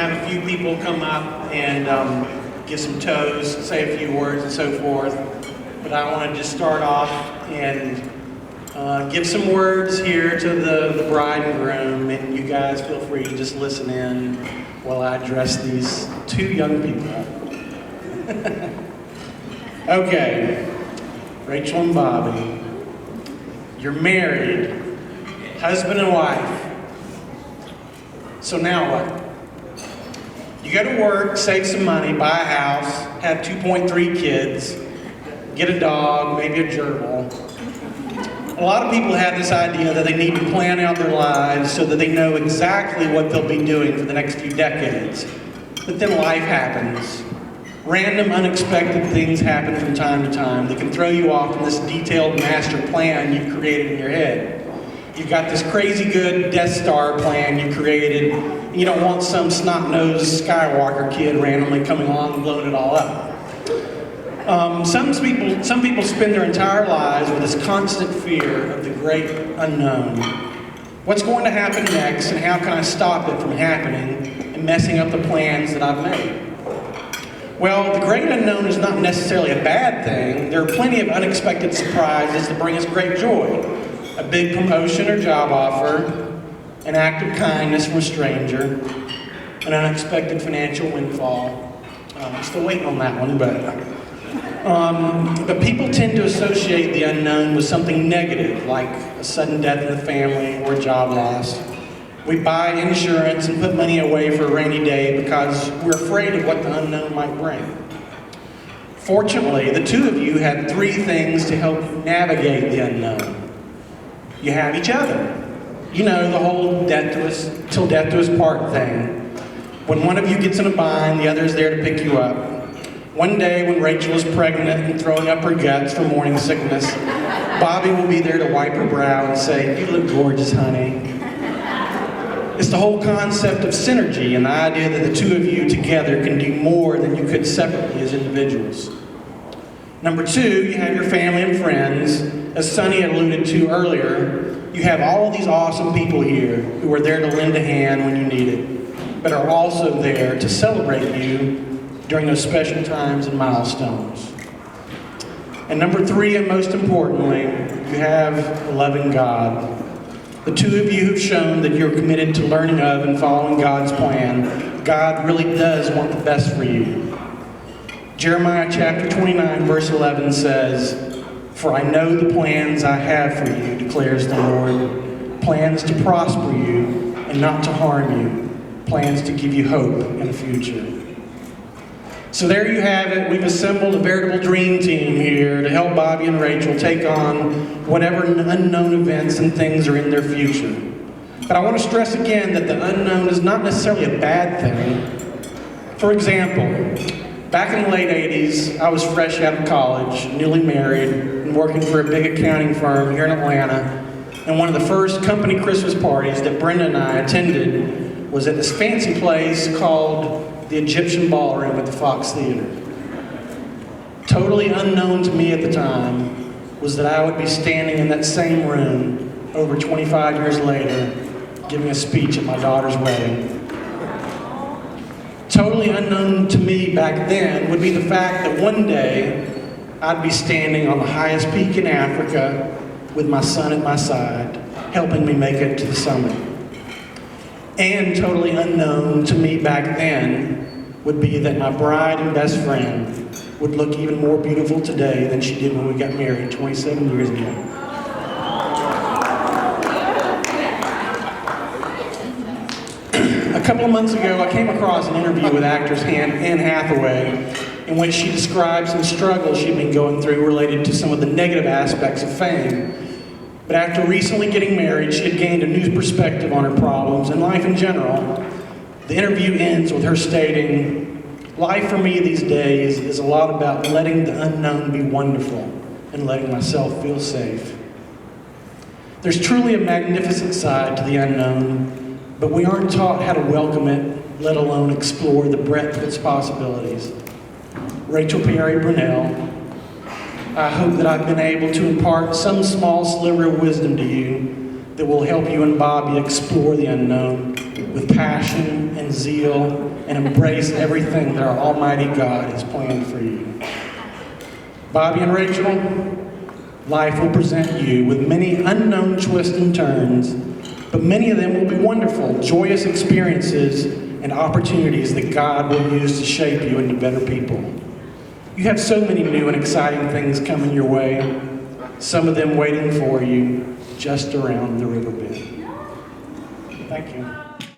have a few people come up and give some toasts, say a few words and so forth. But I want to just start off and give some words here to the bride and groom, and you guys feel free to just listen in while I address these two young people. Okay, Rachel and Bobby, you're married, husband and wife. So now what? You go to work, save some money, buy a house, have 2.3 kids, get a dog, maybe a gerbil. A lot of people have this idea that they need to plan out their lives so that they know exactly what they'll be doing for the next few decades. But then life happens. Random, unexpected things happen from time to time that can throw you off from this detailed master plan you've created in your head. You've got this crazy good Death Star plan you created, and you don't want some snot-nosed Skywalker kid randomly coming along and blowing it all up. Some people spend their entire lives with this constant fear of the great unknown. What's going to happen next, and how can I stop it from happening and messing up the plans that I've made? Well, the great unknown is not necessarily a bad thing. There are plenty of unexpected surprises that bring us great joy. A big promotion or job offer, an act of kindness from a stranger, an unexpected financial windfall. I'm still waiting on that one, but people tend to associate the unknown with something negative, like a sudden death in the family or a job loss. We buy insurance and put money away for a rainy day because we're afraid of what the unknown might bring. Fortunately, the two of you have three things to help you navigate the unknown. You have each other. You know, the whole till death do us part thing. When one of you gets in a bind, the other is there to pick you up. One day when Rachel is pregnant and throwing up her guts for morning sickness, Bobby will be there to wipe her brow and say, "You look gorgeous, honey." It's the whole concept of synergy and the idea that the two of you together can do more than you could separately as individuals. Number two, you have your family and friends. As Sonny had alluded to earlier, you have all of these awesome people here who are there to lend a hand when you need it, but are also there to celebrate you during those special times and milestones. And number three, and most importantly, you have a loving God. The two of you have shown that you're committed to learning of and following God's plan. God really does want the best for you. Jeremiah chapter 29, verse 11 says, "For I know the plans I have for you, declares the Lord, plans to prosper you and not to harm you, plans to give you hope and a future." So there you have it. We've assembled a veritable dream team here to help Bobby and Rachel take on whatever unknown events and things are in their future. But I want to stress again that the unknown is not necessarily a bad thing. For example, back in the late 80s, I was fresh out of college, newly married, and working for a big accounting firm here in Atlanta. And one of the first company Christmas parties that Brenda and I attended was at this fancy place called the Egyptian Ballroom at the Fox Theater. Totally unknown to me at the time was that I would be standing in that same room over 25 years later, giving a speech at my daughter's wedding. Totally unknown to me back then would be the fact that one day I'd be standing on the highest peak in Africa with my son at my side, helping me make it to the summit. And totally unknown to me back then would be that my bride and best friend would look even more beautiful today than she did when we got married 27 years ago. A couple of months ago, I came across an interview with actress Anne Hathaway in which she described some struggles she'd been going through related to some of the negative aspects of fame. But after recently getting married, she had gained a new perspective on her problems and life in general. The interview ends with her stating, "Life for me these days is a lot about letting the unknown be wonderful and letting myself feel safe." There's truly a magnificent side to the unknown, but we aren't taught how to welcome it, let alone explore the breadth of its possibilities. Rachel Perry Brunel, I hope that I've been able to impart some small sliver of wisdom to you that will help you and Bobby explore the unknown with passion and zeal and embrace everything that our Almighty God has planned for you. Bobby and Rachel, life will present you with many unknown twists and turns, but many of them will be wonderful, joyous experiences and opportunities that God will use to shape you into better people. You have so many new and exciting things coming your way, some of them waiting for you just around the river bend. Thank you.